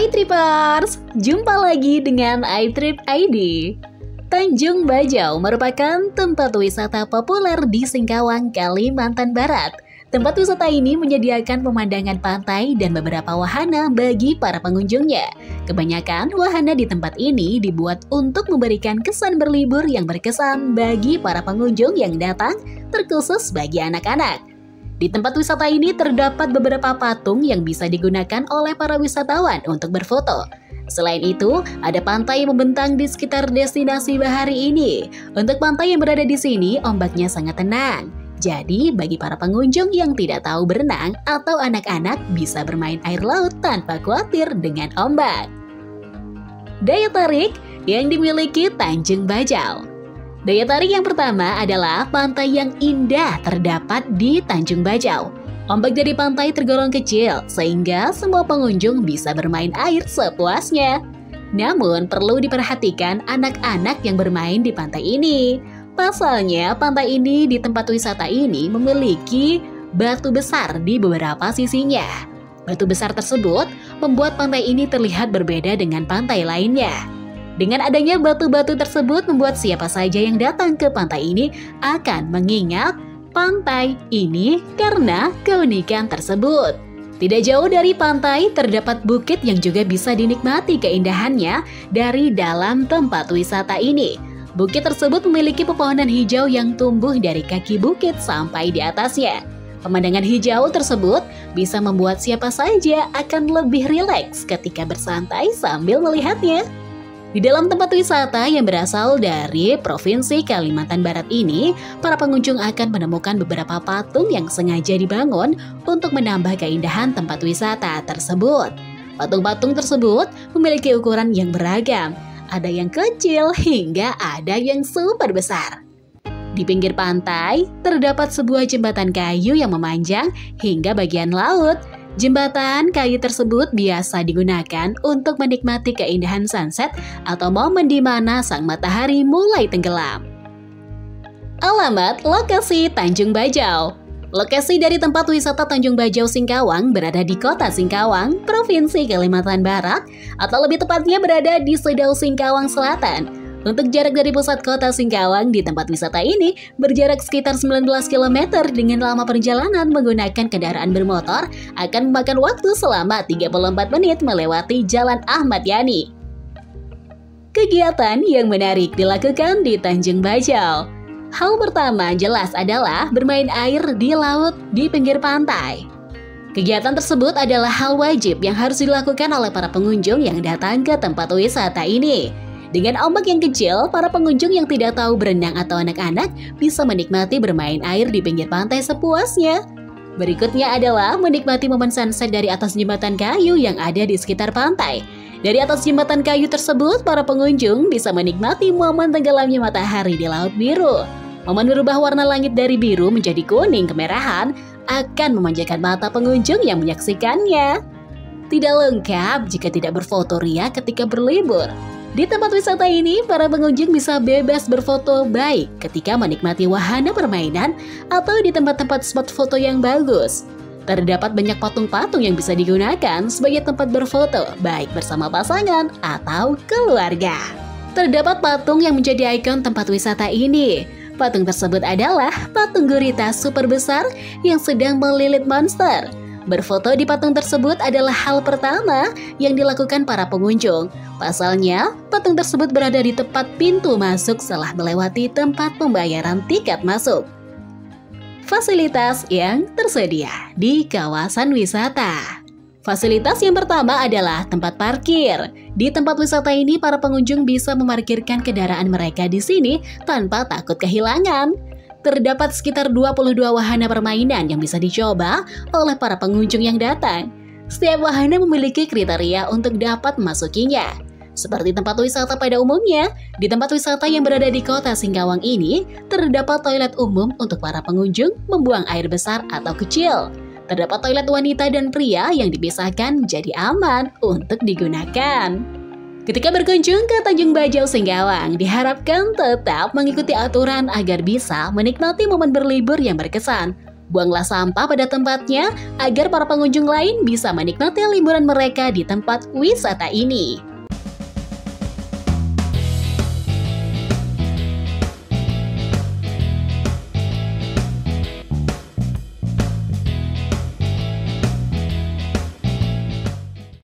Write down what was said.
Hai Tripers, jumpa lagi dengan iTrip ID. Tanjung Bajau merupakan tempat wisata populer di Singkawang, Kalimantan Barat. Tempat wisata ini menyediakan pemandangan pantai dan beberapa wahana bagi para pengunjungnya. Kebanyakan wahana di tempat ini dibuat untuk memberikan kesan berlibur yang berkesan bagi para pengunjung yang datang, terkhusus bagi anak-anak. Di tempat wisata ini terdapat beberapa patung yang bisa digunakan oleh para wisatawan untuk berfoto. Selain itu, ada pantai yang membentang di sekitar destinasi bahari ini. Untuk pantai yang berada di sini, ombaknya sangat tenang. Jadi, bagi para pengunjung yang tidak tahu berenang atau anak-anak bisa bermain air laut tanpa khawatir dengan ombak. Daya tarik yang dimiliki Tanjung Bajau. Daya tarik yang pertama adalah pantai yang indah terdapat di Tanjung Bajau. Ombak dari pantai tergolong kecil, sehingga semua pengunjung bisa bermain air sepuasnya. Namun, perlu diperhatikan anak-anak yang bermain di pantai ini. Pasalnya, pantai ini di tempat wisata ini memiliki batu besar di beberapa sisinya. Batu besar tersebut membuat pantai ini terlihat berbeda dengan pantai lainnya. Dengan adanya batu-batu tersebut membuat siapa saja yang datang ke pantai ini akan mengingat pantai ini karena keunikan tersebut. Tidak jauh dari pantai terdapat bukit yang juga bisa dinikmati keindahannya dari dalam tempat wisata ini. Bukit tersebut memiliki pepohonan hijau yang tumbuh dari kaki bukit sampai di atasnya. Pemandangan hijau tersebut bisa membuat siapa saja akan lebih rileks ketika bersantai sambil melihatnya. Di dalam tempat wisata yang berasal dari Provinsi Kalimantan Barat ini, para pengunjung akan menemukan beberapa patung yang sengaja dibangun untuk menambah keindahan tempat wisata tersebut. Patung-patung tersebut memiliki ukuran yang beragam, ada yang kecil hingga ada yang super besar. Di pinggir pantai, terdapat sebuah jembatan kayu yang memanjang hingga bagian laut. Jembatan kayu tersebut biasa digunakan untuk menikmati keindahan sunset atau momen di mana sang matahari mulai tenggelam. Alamat lokasi Tanjung Bajau. Lokasi dari tempat wisata Tanjung Bajau Singkawang berada di Kota Singkawang, Provinsi Kalimantan Barat, atau lebih tepatnya berada di Sedau Singkawang Selatan. Untuk jarak dari pusat kota Singkawang di tempat wisata ini berjarak sekitar 19 km dengan lama perjalanan menggunakan kendaraan bermotor akan memakan waktu selama 34 menit melewati Jalan Ahmad Yani. Kegiatan yang menarik dilakukan di Tanjung Bajau. Hal pertama jelas adalah bermain air di laut di pinggir pantai. Kegiatan tersebut adalah hal wajib yang harus dilakukan oleh para pengunjung yang datang ke tempat wisata ini. Dengan ombak yang kecil, para pengunjung yang tidak tahu berenang atau anak-anak bisa menikmati bermain air di pinggir pantai sepuasnya. Berikutnya adalah menikmati momen sunset dari atas jembatan kayu yang ada di sekitar pantai. Dari atas jembatan kayu tersebut, para pengunjung bisa menikmati momen tenggelamnya matahari di laut biru. Momen berubah warna langit dari biru menjadi kuning kemerahan akan memanjakan mata pengunjung yang menyaksikannya. Tidak lengkap jika tidak berfoto ria ketika berlibur. Di tempat wisata ini, para pengunjung bisa bebas berfoto baik ketika menikmati wahana permainan atau di tempat-tempat spot foto yang bagus. Terdapat banyak patung-patung yang bisa digunakan sebagai tempat berfoto, baik bersama pasangan atau keluarga. Terdapat patung yang menjadi ikon tempat wisata ini. Patung tersebut adalah patung gurita super besar yang sedang melilit monster. Berfoto di patung tersebut adalah hal pertama yang dilakukan para pengunjung. Pasalnya, patung tersebut berada di tepat pintu masuk setelah melewati tempat pembayaran tiket masuk. Fasilitas yang tersedia di kawasan wisata. Fasilitas yang pertama adalah tempat parkir. Di tempat wisata ini, para pengunjung bisa memarkirkan kendaraan mereka di sini tanpa takut kehilangan. Terdapat sekitar 22 wahana permainan yang bisa dicoba oleh para pengunjung yang datang. Setiap wahana memiliki kriteria untuk dapat memasukinya. Seperti tempat wisata pada umumnya, di tempat wisata yang berada di Kota Singkawang ini, terdapat toilet umum untuk para pengunjung membuang air besar atau kecil. Terdapat toilet wanita dan pria yang dipisahkan jadi aman untuk digunakan. Ketika berkunjung ke Tanjung Bajau Singkawang, diharapkan tetap mengikuti aturan agar bisa menikmati momen berlibur yang berkesan. Buanglah sampah pada tempatnya agar para pengunjung lain bisa menikmati liburan mereka di tempat wisata ini.